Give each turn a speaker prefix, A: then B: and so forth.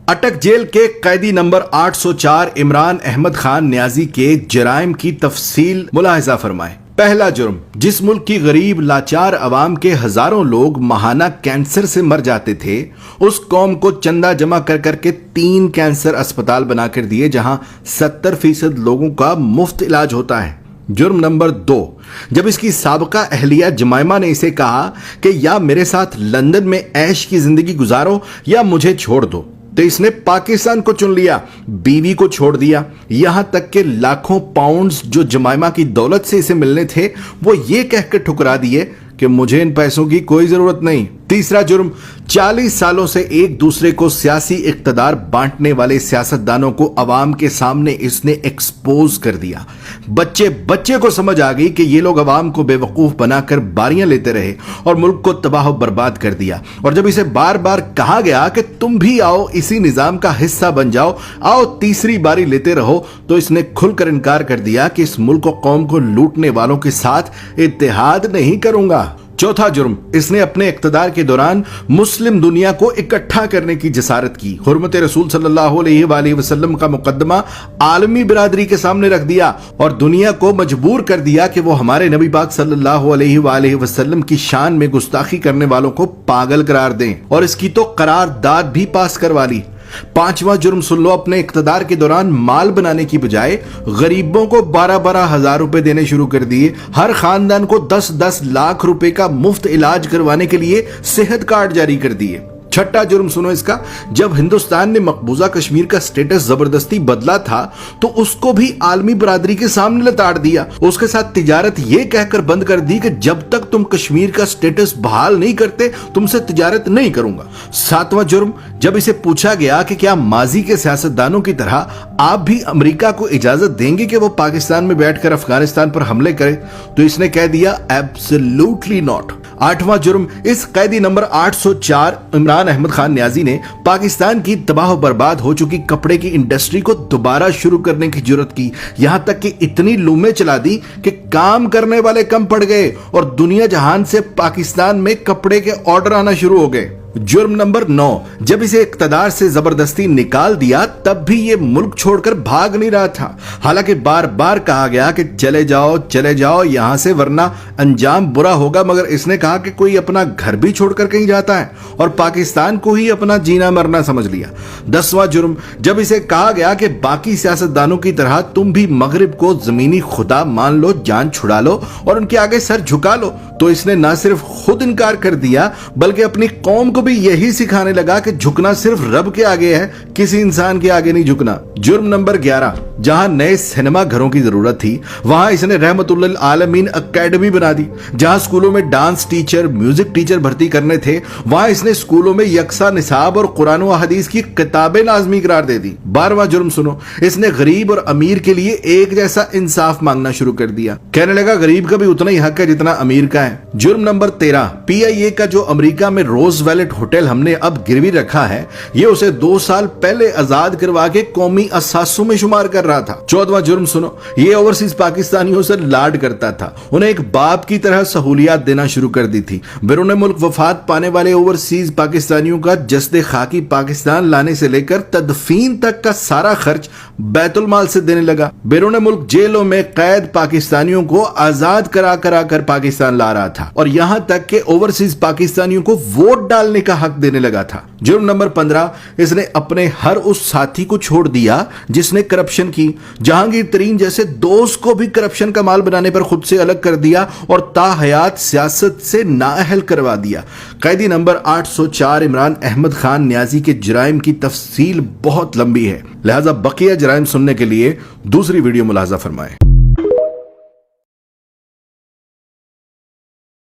A: اٹک jail کے قیدی number 804 Imran Ahmad Khan نیازی کے جرائم کی تفصیل ملاحظہ فرمائیں۔ پہلا جرم، جس ملک کی غریب لاچار عوام کے ہزاروں لوگ ماہانہ کینسر سے مر جاتے تھے، اس قوم کو چندہ جمع کر کے 3 کینسر اسپتال بنا کر دیے جہاں 70% لوگوں کا مفت علاج ہوتا ہے۔ جرم نمبر 2، جب اس کی سابقہ اہلیہ جمائمہ نے اسے کہا کہ یا میرے ساتھ لندن میں عیش کی زندگی گزارو یا مجھے چھوڑ دو، تو اس نے پاکستان کو چن لیا، بیوی کو چھوڑ دیا، یہاں تک کہ لاکھوں پاؤنڈز جو جمائمہ کی دولت سے اسے ملنے تھے وہ یہ کہہ کر ٹھکرا دیے کہ مجھے ان پیسوں کی کوئی ضرورت نہیں۔ تیسرا جرم، 40 سالوں سے ایک دوسرے کو سیاسی اقتدار بانٹنے والے سیاستدانوں کو عوام کے سامنے اس نے ایکسپوز کر دیا۔ بچے کو سمجھ آ گئی کہ یہ لوگ عوام کو بے وقوف بنا کر باریاں لیتے رہے اور ملک کو تباہ و برباد کر دیا، اور جب اسے بار بار کہا گیا کہ تم بھی آؤ اسی نظام کا حصہ بن جاؤ، آؤ تیسری باری لیتے رہو، تو اس نے کھل کر انکار کر دیا کہ اس ملک و قوم کو لوٹنے والوں کے ساتھ اتحاد نہیں کروں گا۔ چوتھا جرم، اس نے اپنے اقتدار کے دوران مسلم دنیا کو اکٹھا کرنے کی جسارت کی، حرمت رسول صلی اللہ علیہ وآلہ وسلم کا مقدمہ عالمی برادری کے سامنے رکھ دیا اور دنیا کو مجبور کر دیا کہ وہ ہمارے نبی پاک صلی اللہ علیہ وآلہ وسلم کی شان میں گستاخی کرنے والوں کو پاگل قرار دیں، اور اس کی تو قرارداد بھی پاس کروا لی۔ پانچواں جرم سن لو، اپنے اقتدار کے دوران مال بنانے کی بجائے غریبوں کو 12 ہزار روپے دینے شروع کر دیے، ہر خاندان کو 10 لاکھ روپے کا مفت علاج کروانے کے لیے صحت کارڈ جاری کر دیے۔ چھٹا جرم سنو اس کا، جب ہندوستان نے مقبوضہ کشمیر کا سٹیٹس زبردستی بدلا تھا تو اس کو بھی عالمی برادری کے سامنے لتاڑ دیا، اس کے ساتھ تجارت یہ کہہ کر بند کر دی کہ جب تک تم کشمیر کا سٹیٹس بحال نہیں کرتے تم سے تجارت نہیں کروں گا۔ ساتواں جرم، جب اسے پوچھا گیا کہ کیا ماضی کے سیاستدانوں کی طرح آپ بھی امریکہ کو اجازت دیں گے کہ وہ پاکستان میں بیٹھ کر افغانستان پر حملے کرے، تو اس نے کہہ دیا ایبسلیوٹلی ناٹ۔ آٹھواں جرم، اس قیدی نمبر 804 عمران احمد خان نیازی نے پاکستان کی تباہ و برباد ہو چکی کپڑے کی انڈسٹری کو دوبارہ شروع کرنے کی جرت کی، یہاں تک کہ اتنی لومیں چلا دی کہ کام کرنے والے کم پڑ گئے اور دنیا جہان سے پاکستان میں کپڑے کے آرڈر آنا شروع ہو گئے۔ جرم نمبر 9، جب اسے اقتدار سے زبردستی نکال دیا تب بھی یہ ملک چھوڑ کر بھاگ نہیں رہا تھا، حالانکہ بار بار کہا گیا کہ چلے جاؤ یہاں سے ورنہ انجام برا ہوگا، مگر اس نے کہا کہ کوئی اپنا گھر بھی چھوڑ کر کہیں جاتا ہے اور پاکستان کو ہی اپنا جینا مرنا سمجھ لیا۔ 10واں جرم، جب اسے کہا گیا کہ باقی سیاستدانوں کی طرح تم بھی مغرب کو زمینی خدا مان لو، جان چھڑا لو اور ان کے آگے سر جھکا لو، تو اس نے نہ صرف خود انکار کر دیا بلکہ اپنی قوم کو بھی یہی سکھانے لگا کہ جھکنا صرف رب کے آگے ہے، کسی انسان کے آگے نہیں جھکنا۔ جرم نمبر 11، جہاں نئے سینما گھروں کی ضرورت تھی وہاں اس نے رحمت للعالمین اکیڈمی بنا دی، جہاں اسکولوں میں ڈانس ٹیچر، میوزک ٹیچر بھرتی کرنے تھے وہاں اس نے اسکولوں میں یکساں نصاب اور قرآن و حدیث کی کتابیں لازمی قرار دے دی۔ 12واں جرم سنو، اس نے غریب اور امیر کے لیے ایک جیسا انصاف مانگنا شروع کر دیا، کہنے لگا غریب کا بھی اتنا ہی حق ہے جتنا امیر کا ہے۔ جرم نمبر 13، PIA کا جو امریکہ میں روز ویلٹ ہوٹل ہم نے اب گروی رکھا ہے، یہ اسے 2 سال پہلے آزاد کروا کے قومی اثاثوں میں شمار کر رہا تھا۔ 14واں جرم سنو، یہ اوورسیز پاکستانیوں سے لاڈ کرتا تھا، انہیں ایک باپ کی طرح سہولیات دینا شروع کر دی تھی۔ بیرون ملک وفات پانے والے اوورسیز پاکستانیوں کا جسد خاکی پاکستان لانے سے لے کر تدفین تک کا سارا خرچ بیت المال سے دینے لگا۔ بیرون ملک جیلوں میں قید پاکستانیوں کو آزاد کرا کر پاکستان لا رہا تھا، اور یہاں تک کہ اوورسیز پاکستانیوں کو ووٹ ڈالنے کا حق دینے لگا تھا۔ جرم نمبر 15، اس نے اپنے ہر اس ساتھی کو چھوڑ دیا جس نے کرپشن کی، جہانگیر ترین جیسے دوست کو بھی کرپشن کا مال بنانے پر خود سے الگ کر دیا اور تا حیات سیاست سے نااہل کروا دیا۔ قیدی نمبر 804 عمران احمد خان نیازی کے جرائم کی تفصیل بہت لمبی ہے، لہذا بقیہ جرائم سننے کے لیے دوسری ویڈیو ملاحظہ فرمائیں۔